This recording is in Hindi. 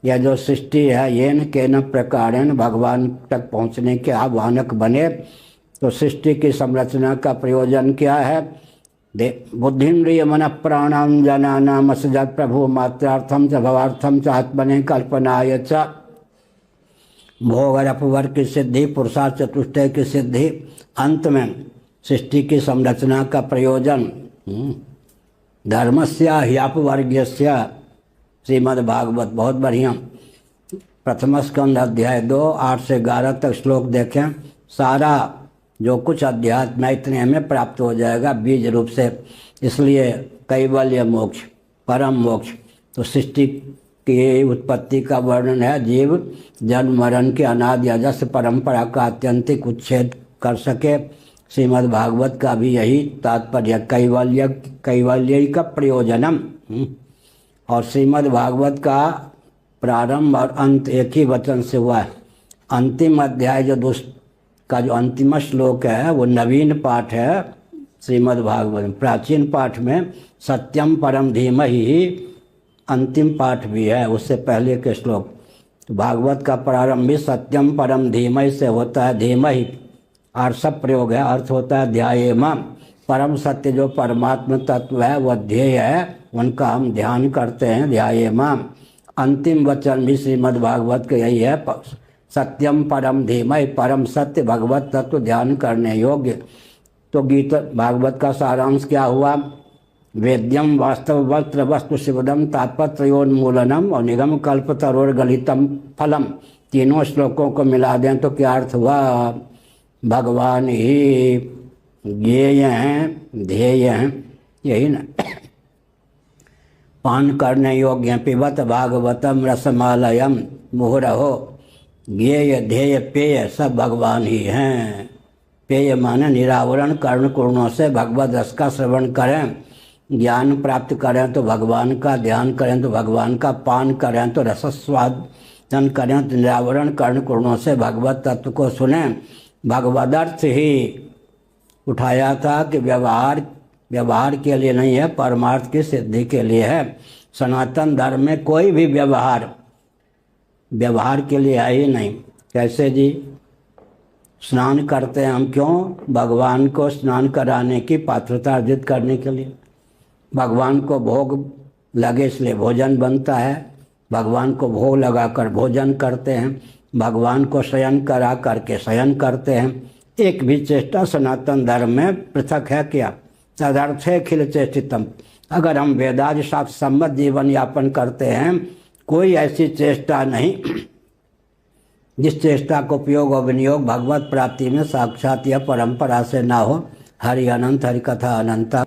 यह जो सृष्टि है ये न के न प्रकारेण भगवान तक पहुँचने के आह्वानक बने। तो सृष्टि की संरचना का प्रयोजन क्या है? बुद्धिन्द्रिय मन प्राणाम जनानाम असजत प्रभु मात्रार्थम च भवार्थम च आत्मने कल्पनाय च भोग अपवर की सिद्धि पुरुषार्थ चतुष्टय की सिद्धि। अंत में सृष्टि की संरचना का प्रयोजन धर्मस्य ह्यापवर्ग्यस्य श्रीमद्भागवत बहुत बढ़िया। प्रथम स्कंद अध्याय 2 8 से 11 तक श्लोक देखें। सारा जो कुछ अध्यात्म इतने में प्राप्त हो जाएगा बीज रूप से। इसलिए कैवल्य मोक्ष परम मोक्ष। तो सृष्टि की उत्पत्ति का वर्णन है, जीव जन्म मरण के अनादि अजस्र परंपरा का आत्यंतिक उच्छेद कर सके। श्रीमद् भागवत का भी यही तात्पर्य, कैवल्य का प्रयोजनम। और श्रीमद् भागवत का प्रारंभ और अंत एक ही वचन से हुआ है। अंतिम अध्याय जो का जो अंतिम श्लोक है वो नवीन पाठ है श्रीमद् भागवत। प्राचीन पाठ में सत्यम परम धीमहि अंतिम पाठ भी है, उससे पहले के श्लोक। तो भागवत का प्रारंभ भी सत्यम परम धीमहि से होता है। धीमहि आर्षभ प्रयोग है, अर्थ होता है ध्यायेम। परम सत्य जो परमात्म तत्व है वह ध्येय है, उनका हम ध्यान करते हैं, ध्यायेम। अंतिम वचन भी श्रीमद् भागवत का यही है, सत्यम परम धीमहि, परम सत्य भगवत तत्व ध्यान करने योग्य। तो गीता भागवत का सारांश क्या हुआ? वेद्यम वास्तव वस्त्र वस्तु शिवदम तात्पर्योन्मूलनम और निगम कल्पतरोर्गलितम फलम। तीनों श्लोकों को मिला दें तो क्या अर्थ हुआ? भगवान ही ज्ञेय हैं, ध्येय हैं, यही ना। पान करने योग्य पिबत भागवतम रसमालयम मुहुरहो। ज्ञेय ध्येय पेय सब भगवान ही हैं। पेय माने निरावरण कर्ण कुर्णों से भगवत रस का श्रवण करें, ज्ञान प्राप्त करें तो भगवान का, ध्यान करें तो भगवान का, पान करें तो रसस्वादन करें तो निरावरण कर्ण कुर्णों से भगवत तत्व को सुने। भगवदर्थ ही उठाया था कि व्यवहार के लिए नहीं है, परमार्थ की सिद्धि के लिए है। सनातन धर्म में कोई भी व्यवहार के लिए है ही नहीं। कैसे जी? स्नान करते हैं हम क्यों? भगवान को स्नान कराने की पात्रता अर्जित करने के लिए। भगवान को भोग लगे इसलिए भोजन बनता है, भगवान को भोग लगाकर भोजन करते हैं, भगवान को शयन करा करके शयन करते हैं। एक भी चेष्टा सनातन धर्म में पृथक है क्या? तदर्थे खिल चेष्टितम। अगर हम वेदादि शास्त्र सम्मत जीवन यापन करते हैं, कोई ऐसी चेष्टा नहीं जिस चेष्टा को उपयोग और विनियोग भगवत प्राप्ति में साक्षात या परंपरा से ना हो। हरि अनंत, हरि कथा अनंता।